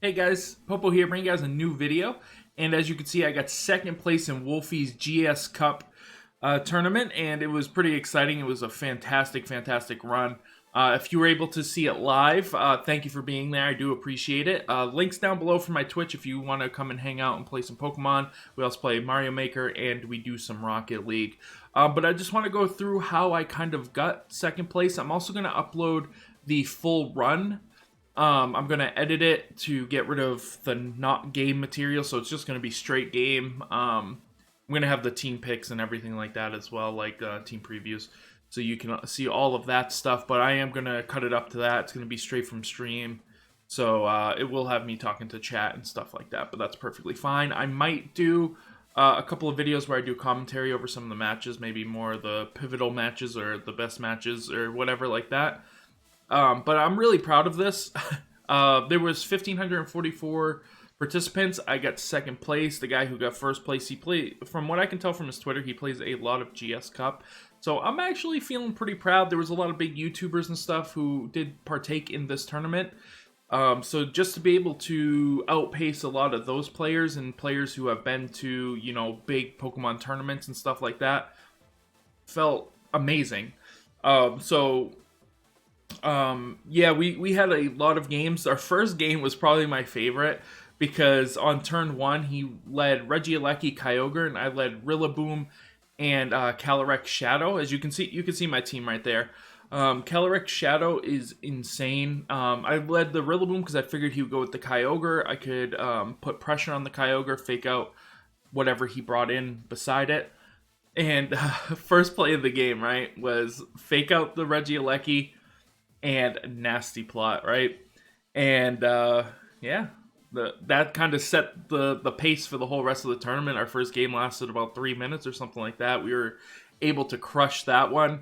Hey guys, Popo here, bringing you guys a new video. And as you can see, I got second place in Wolfe's GS Cup tournament, and it was pretty exciting. It was a fantastic run. If you were able to see it live, thank you for being there. I do appreciate it. Links down below for my Twitch if you want to come and hang out and play some Pokemon. We also play Mario Maker, and we do some Rocket League. But I just want to go through how I kind of got second place. I'm also going to upload the full run. I'm going to edit it to get rid of the not game material, so it's just going to be straight game. I'm going to have the team picks and everything like that as well, like team previews, so you can see all of that stuff, but I am going to cut it up to that. It's going to be straight from stream, so it will have me talking to chat and stuff like that, but that's perfectly fine. I might do a couple of videos where I do commentary over some of the matches, maybe more of the pivotal matches or the best matches or whatever like that. But I'm really proud of this. There was 1,544 participants. I got second place. The guy who got first place, he played, from what I can tell from his Twitter, he plays a lot of GS Cup. So I'm actually feeling pretty proud. There was a lot of big YouTubers and stuff who did partake in this tournament. So just to be able to outpace a lot of those players and players who have been to, big Pokemon tournaments and stuff like that, felt amazing. Yeah, we had a lot of games. Our first game was probably my favorite because on turn one he led Regieleki Kyogre and I led Rillaboom and Calyrex Shadow. As you can see my team right there. Calyrex Shadow is insane. I led the Rillaboom because I figured he would go with the Kyogre. I could put pressure on the Kyogre, fake out whatever he brought in beside it. And first play of the game, right, was fake out the Regieleki and nasty plot, right? And yeah, that kind of set the pace for the whole rest of the tournament. Our first game lasted about 3 minutes or something like that. We were able to crush that one.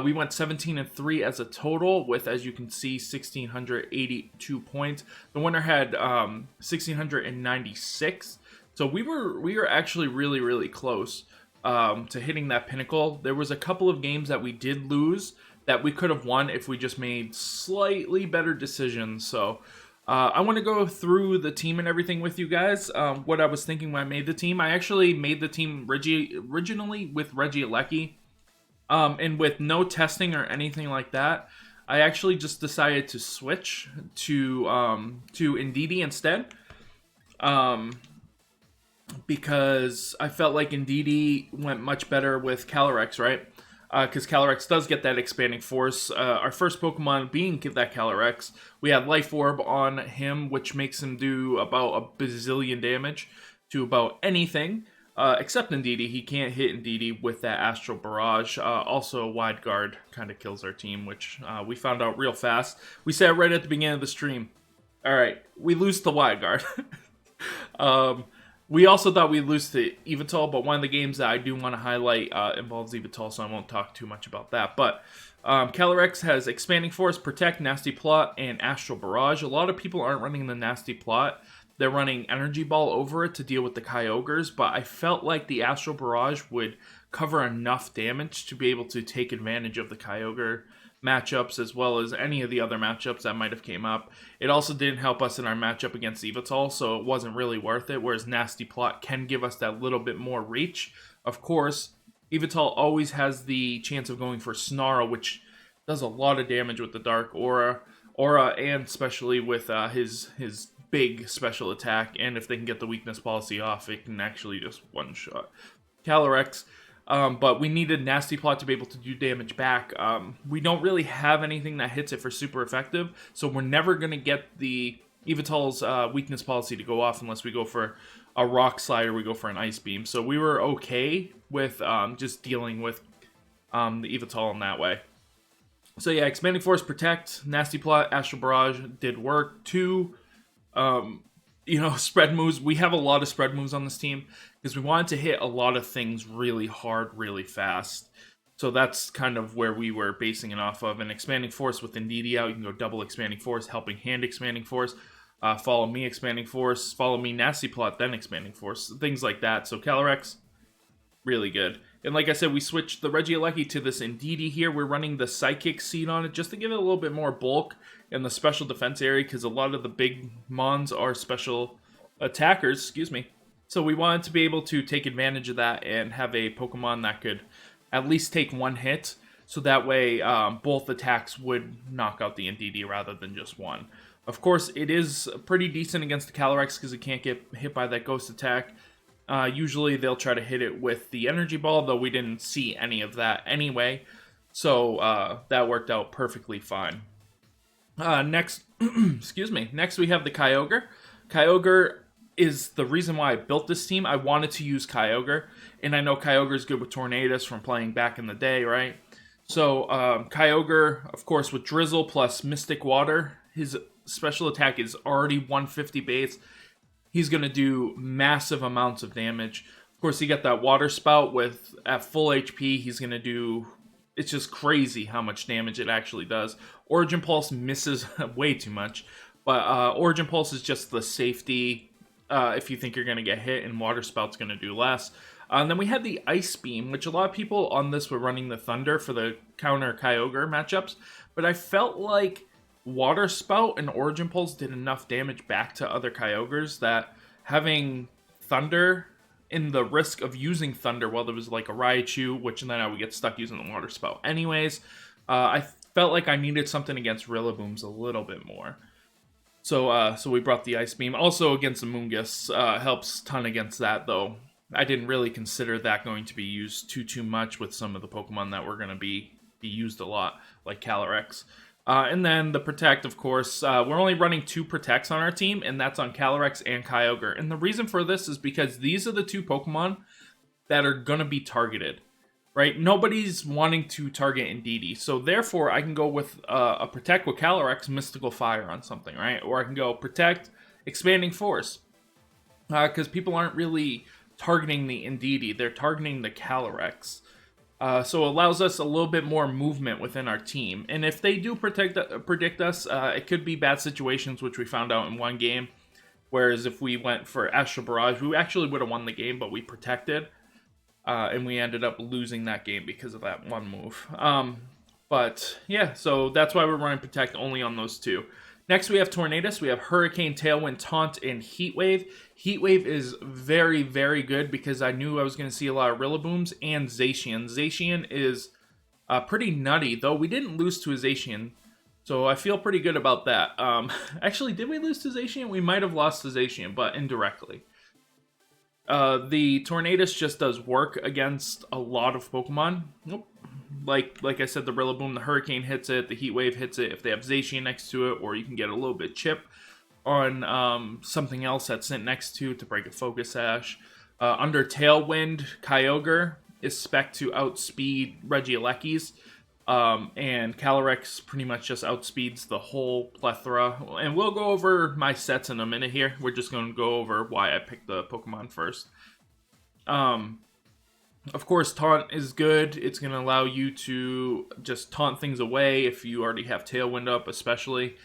We went 17-3 as a total with, as you can see, 1,682 points. The winner had 1,696. So we were actually really close to hitting that pinnacle. There was a couple of games that we did lose that we could have won if we just made slightly better decisions. So I want to go through the team and everything with you guys. What I was thinking when I made the team. I actually made the team originally with Regieleki. And with no testing or anything like that, I actually just decided to switch to Indeedee instead. Because I felt like Indeedee went much better with Calyrex, right? Because Calyrex does get that expanding force. Our first Pokemon being that Calyrex, we have Life Orb on him, which makes him do about a bazillion damage to about anything, except Indeedee. He can't hit Indeedee with that Astral Barrage. Also, Wide Guard kind of kills our team, which we found out real fast. We said right at the beginning of the stream. All right, we lose to Wide Guard. We also thought we'd lose to Yveltal, but one of the games that I do want to highlight involves Yveltal, so I won't talk too much about that. But Calyrex has Expanding Force, Protect, Nasty Plot, and Astral Barrage. A lot of people aren't running the Nasty Plot. They're running Energy Ball over it to deal with the Kyogres, but I felt like the Astral Barrage would cover enough damage to be able to take advantage of the Kyogre matchups as well as any of the other matchups that might have came up. It also didn't help us in our matchup against Yveltal, so it wasn't really worth it, whereas Nasty Plot can give us that little bit more reach. Of course, Yveltal always has the chance of going for Snarl, which does a lot of damage with the Dark Aura, and especially with his big special attack, and if they can get the weakness policy off, it can actually just one-shot Calyrex. But we needed Nasty Plot to be able to do damage back. We don't really have anything that hits it for super effective, so we're never going to get the Yveltal's weakness policy to go off unless we go for a Rock Slide or we go for an Ice Beam. So we were okay with just dealing with the Yveltal in that way. So yeah, Expanding Force, Protect, Nasty Plot, Astral Barrage did work. Two, spread moves. We have a lot of spread moves on this team because we wanted to hit a lot of things really hard, really fast. So that's kind of where we were basing it off of. And Expanding Force with Indeedee out, you can go double Expanding Force, Helping Hand Expanding Force, Follow Me Expanding Force, Follow Me Nasty Plot, then Expanding Force, things like that. So Calyrex really good. And like I said, we switched the Regieleki to this Indeedee here. We're running the Psychic seed on it just to give it a little bit more bulk in the special defense area, because a lot of the big mons are special attackers, excuse me. So we wanted to be able to take advantage of that and have a Pokemon that could at least take one hit. So that way, both attacks would knock out the Indeedee rather than just one. Of course, it is pretty decent against the Calyrex because it can't get hit by that ghost attack. Usually they'll try to hit it with the energy ball, though we didn't see any of that anyway. So that worked out perfectly fine. Next, excuse me. Next we have the Kyogre. Kyogre is the reason why I built this team. I wanted to use Kyogre, and I know Kyogre is good with Tornadus from playing back in the day, right? So Kyogre, of course, with Drizzle plus Mystic Water, his special attack is already 150 base. He's going to do massive amounts of damage. Of course, you got that Water Spout with, at full HP, he's going to do, it's just crazy how much damage it actually does. Origin Pulse misses way too much, but Origin Pulse is just the safety if you think you're going to get hit, and Water Spout's going to do less. And then we had the Ice Beam, which a lot of people on this were running the Thunder for the counter Kyogre matchups, but I felt like Water Spout and Origin Pulse did enough damage back to other Kyogres that having Thunder in the risk of using Thunder while there was like a Raichu, which then I would get stuck using the Water Spout anyways, I felt like I needed something against Rillabooms a little bit more. So we brought the Ice Beam. Also against the Moongus, helps ton against that, though. I didn't really consider that going to be used too much with some of the Pokemon that were going to be used a lot, like Calyrex. And then the Protect, of course, we're only running 2 Protects on our team, and that's on Calyrex and Kyogre. And the reason for this is because these are the 2 Pokemon that are going to be targeted, right? Nobody's wanting to target Indeedee, so therefore I can go with a Protect with Calyrex, Mystical Fire on something, right? Or I can go Protect, Expanding Force, because people aren't really targeting the Indeedee, they're targeting the Calyrex. So it allows us a little bit more movement within our team. And if they do predict us, it could be bad situations, which we found out in one game. Whereas if we went for Astral Barrage, we actually would have won the game, but we protected. And we ended up losing that game because of that one move. But yeah, so that's why we're running Protect only on those 2. Next, we have Tornadus. We have Hurricane, Tailwind, Taunt, and Heat Wave. Heat Wave is very, very good because I knew I was going to see a lot of Rillabooms and Zacian. Zacian is pretty nutty, though we didn't lose to a Zacian, so I feel pretty good about that. Actually, did we lose to Zacian? We might have lost to Zacian, but indirectly. The Tornadus just does work against a lot of Pokemon. Nope. Like I said, the Rillaboom, the Hurricane hits it, the Heat Wave hits it if they have Zacian next to it, or you can get a little bit chip on something else that's sent next to break a Focus Sash. Under Tailwind, Kyogre is spec to outspeed Regielekis, and Calyrex pretty much just outspeeds the whole plethora. And we'll go over my sets in a minute here. We're just going to go over why I picked the Pokemon first. Of course, Taunt is good. It's going to allow you to just taunt things away if you already have Tailwind up, especially.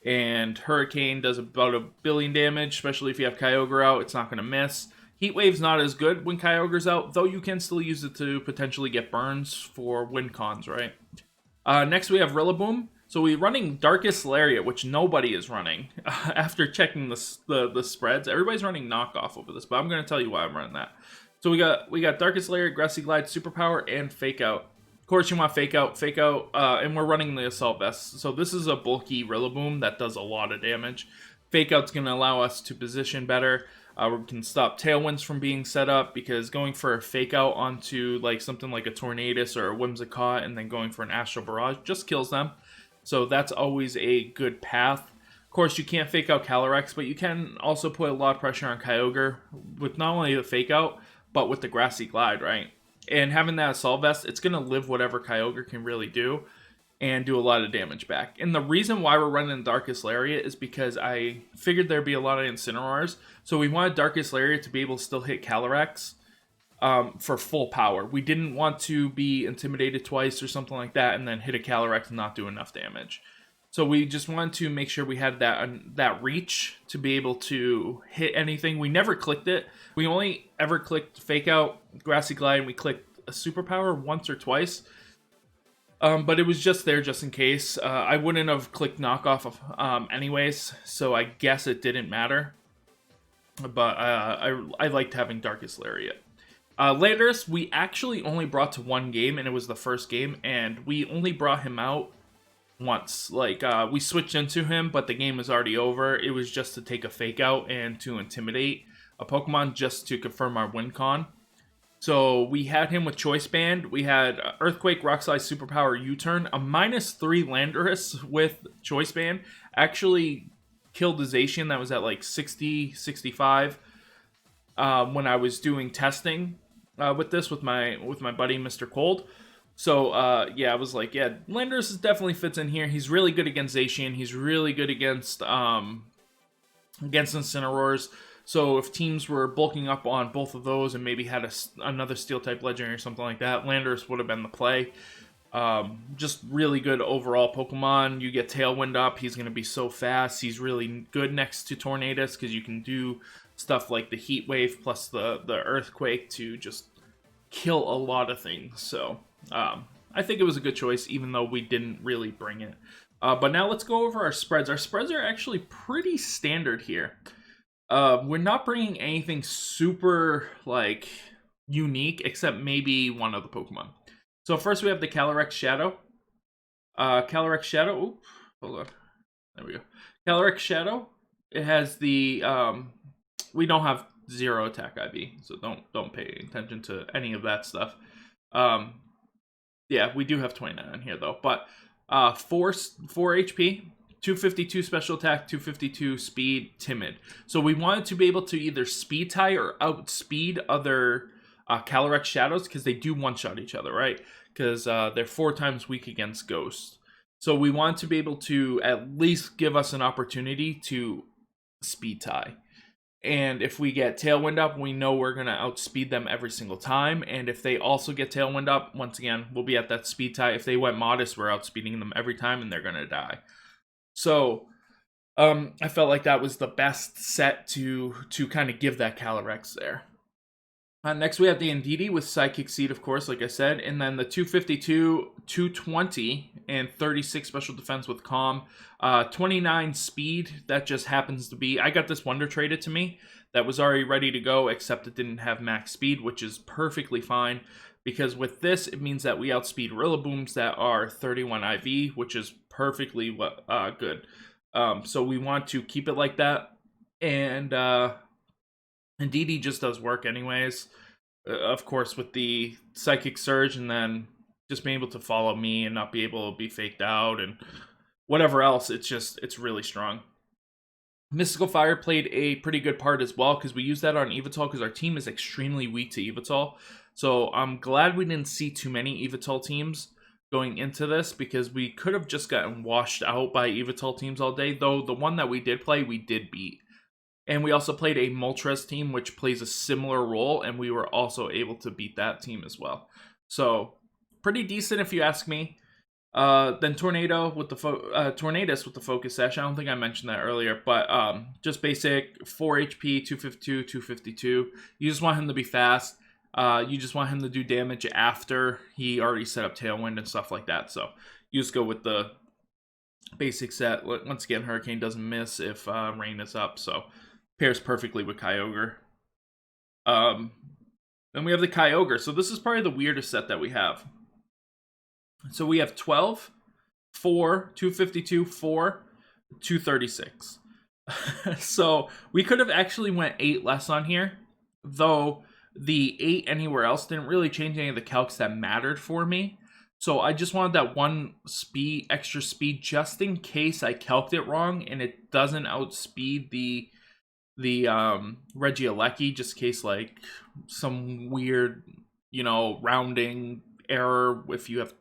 And Hurricane does about 1 billion damage, especially if you have Kyogre out. It's not going to miss. Heat Wave's not as good when Kyogre's out, though you can still use it to potentially get burns for win cons, right? Next, we have Rillaboom. So we're running Darkest Lariat, which nobody is running. After checking the spreads, everybody's running Knockoff over this, but I'm going to tell you why I'm running that. So we got Darkest Lariat, Grassy Glide, Superpower, and Fake Out. Of course, you want Fake Out, and we're running the Assault Vest. So this is a bulky Rillaboom that does a lot of damage. Fake Out's going to allow us to position better. We can stop Tailwinds from being set up, because going for a Fake Out onto like something like a Tornadus or a Whimsicott and then going for an Astral Barrage just kills them. So that's always a good path. Of course, you can't Fake Out Calyrex, but you can also put a lot of pressure on Kyogre with not only the Fake Out, but with the Grassy Glide, right? And having that Assault Vest, it's going to live whatever Kyogre can really do and do a lot of damage back. And the reason why we're running Darkest Lariat is because I figured there'd be a lot of Incineroars. So we wanted Darkest Lariat to be able to still hit Calyrex for full power. We didn't want to be intimidated twice or something like that and then hit a Calyrex and not do enough damage. So we just wanted to make sure we had that reach to be able to hit anything. We never clicked it. We only ever clicked Fake Out, Grassy Glide, and we clicked a Superpower once or twice. But it was just there just in case. I wouldn't have clicked Knockoff anyways, so I guess it didn't matter. But I liked having Darkest Lariat. Landers, we actually only brought to one game, and it was the first game, and we only brought him out once. Like, we switched into him, but the game was already over. It was just to take a Fake Out and to intimidate a Pokemon just to confirm our win con. So we had him with Choice Band. We had Earthquake, Rock Slide, Superpower, U-Turn. A -3 Landorus with Choice Band actually killed a Zacian that was at like 60, 65 when I was doing testing with this with my buddy Mr. Cold. So yeah, I was like, yeah, Landorus definitely fits in here. He's really good against Zacian. He's really good against Incineroars. So if teams were bulking up on both of those and maybe had another Steel-type Legendary or something like that, Landorus would have been the play. Just really good overall Pokemon. You get Tailwind up, he's going to be so fast. He's really good next to Tornadus because you can do stuff like the Heat Wave plus the Earthquake to just kill a lot of things. So I think it was a good choice, even though we didn't really bring it. But now let's go over our spreads. Our spreads are actually pretty standard here. We're not bringing anything super, like, unique, except maybe one of the Pokemon. So first we have the Calyrex Shadow. Calyrex Shadow, oop, hold on. There we go. Calyrex Shadow, it has the, we don't have 0 attack IV, so don't pay attention to any of that stuff. Yeah, we do have 29 on here, though, but 4 HP, 252 special attack, 252 speed, timid. So we wanted to be able to either speed tie or outspeed other Calyrex Shadows because they do one-shot each other, right? Because they're 4 times weak against Ghosts. So we want to be able to at least give us an opportunity to speed tie. And if we get Tailwind up, we know we're going to outspeed them every single time. And if they also get Tailwind up, once again, we'll be at that speed tie. If they went Modest, we're outspeeding them every time and they're going to die. So I felt like that was the best set to kind of give that Calyrex there. Next, we have the Indeedee with Psychic Seed, of course, like I said. And then the 252, 220, and 36 special defense with Calm. 29 speed, that just happens to be... I got this Wonder traded to me that was already ready to go, except it didn't have max speed, which is perfectly fine. Because with this, it means that we outspeed Rillabooms that are 31 IV, which is perfectly good. So we want to keep it like that. And Indeedee just does work anyways. Of course, with the Psychic Surge and then just being able to follow me and not be able to be faked out and whatever else, it's really strong. Mystical Fire played a pretty good part as well because we used that on Yveltal because our team is extremely weak to Yveltal. So I'm glad we didn't see too many Yveltal teams going into this because we could have just gotten washed out by Yveltal teams all day, though the one that we did play, we did beat. And we also played a Moltres team, which plays a similar role, and we were also able to beat that team as well. So, pretty decent if you ask me. Then Tornadus with the Focus Sash. I don't think I mentioned that earlier, but just basic 4 HP, 252, 252. You just want him to be fast. You just want him to do damage after he already set up Tailwind and stuff like that. So, you just go with the basic set. Once again, Hurricane doesn't miss if Rain is up, so pairs perfectly with Kyogre. Then we have the Kyogre. So this is probably the weirdest set that we have. So we have 12, 4, 252, 4, 236. So we could have actually went 8 less on here, though the 8 anywhere else didn't really change any of the calcs that mattered for me. So I just wanted that one extra speed just in case I calced it wrong and it doesn't outspeed the Regieleki, just in case like some weird, rounding error if you have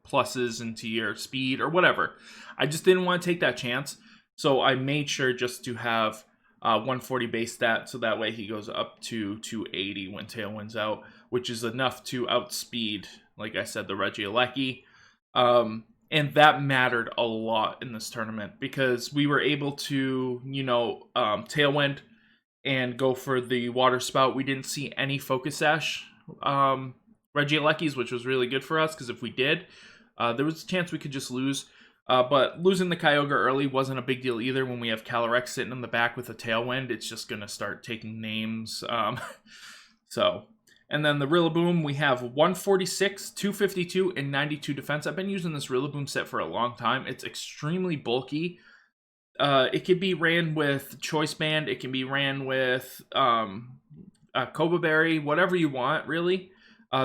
pluses into your speed or whatever. I just didn't want to take that chance. So I made sure just to have 140 base stat, so that way he goes up to 280 when Tailwind's out, which is enough to outspeed, like I said, the Regieleki. And that mattered a lot in this tournament because we were able to, tailwind and go for the water spout. We didn't see any focus sash Regielekis, which was really good for us because if we did, there was a chance we could just lose. But losing the Kyogre early wasn't a big deal either. When we have Calyrex sitting in the back with a tailwind, it's just going to start taking names. And then the Rillaboom, we have 146, 252, and 92 defense. I've been using this Rillaboom set for a long time. It's extremely bulky. It can be ran with Choice Band. It can be ran with Koba Berry, whatever you want, really.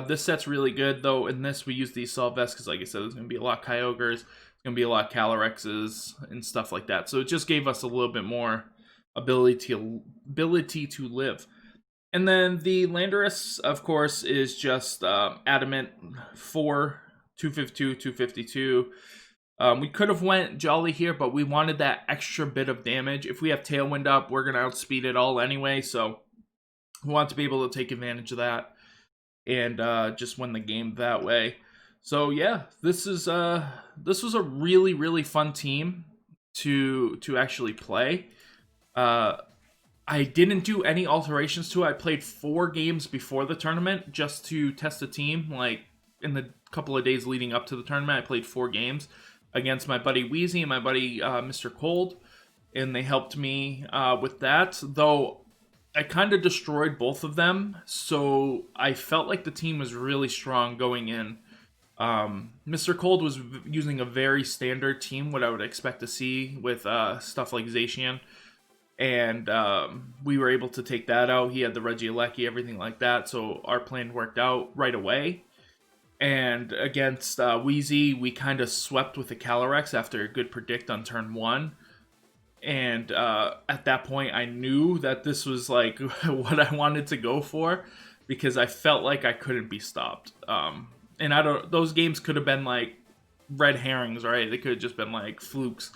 This set's really good, though. In this, we use these Assault Vests because, like I said, there's going to be a lot of Kyogres. There's going to be a lot of Calyrexes and stuff like that. So it just gave us a little bit more ability to live. And then the Landorus, of course, is just Adamant 4, 252, 252. We could have went Jolly here, but we wanted that extra bit of damage. If we have Tailwind up, we're going to outspeed it all anyway, so we want to be able to take advantage of that and just win the game that way. So yeah, this was a really, really fun team to actually play. I didn't do any alterations to it. I played 4 games before the tournament just to test the team. Like, in the couple of days leading up to the tournament, I played 4 games against my buddy Wheezy and my buddy Mr. Cold, and they helped me with that. Though, I kind of destroyed both of them, so I felt like the team was really strong going in. Mr. Cold was using a very standard team, what I would expect to see with stuff like Zacian. And we were able to take that out. He had the Regieleki, everything like that. So our plan worked out right away. And against Wheezy, we kind of swept with the Calyrex after a good predict on turn 1. And at that point, I knew that this was like what I wanted to go for because I felt like I couldn't be stopped. And those games could have been like red herrings, right? They could have just been like flukes.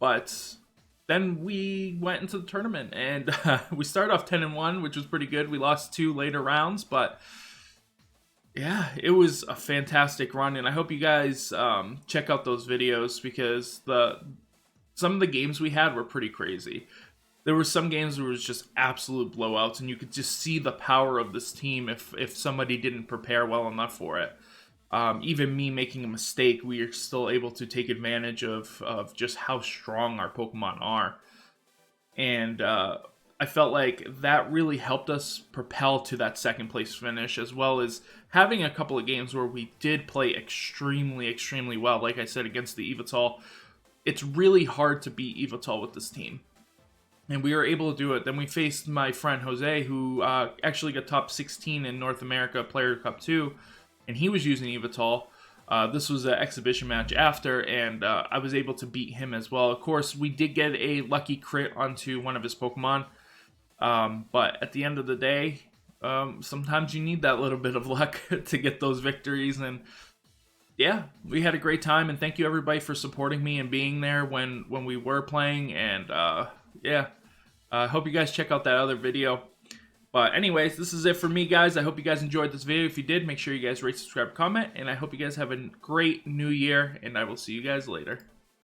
But then we went into the tournament, and we started off 10-1, which was pretty good. We lost 2 later rounds, but yeah, it was a fantastic run, and I hope you guys check out those videos because some of the games we had were pretty crazy. There were some games where it was just absolute blowouts, and you could just see the power of this team if somebody didn't prepare well enough for it. Even me making a mistake, we are still able to take advantage of just how strong our Pokemon are. And I felt like that really helped us propel to that second place finish, as well as having a couple of games where we did play extremely, extremely well. Like I said, against the Evital, it's really hard to beat Evital with this team. And we were able to do it. Then we faced my friend Jose, who actually got top 16 in North America Player Cup 2. And he was using Evital. This was an exhibition match after, and I was able to beat him as well. Of course, we did get a lucky crit onto one of his Pokemon. But at the end of the day, sometimes you need that little bit of luck to get those victories. And yeah, we had a great time. And thank you everybody for supporting me and being there when we were playing. And yeah, I hope you guys check out that other video. But anyways, this is it for me, guys. I hope you guys enjoyed this video. If you did, make sure you guys rate, subscribe, comment. And I hope you guys have a great new year. And I will see you guys later.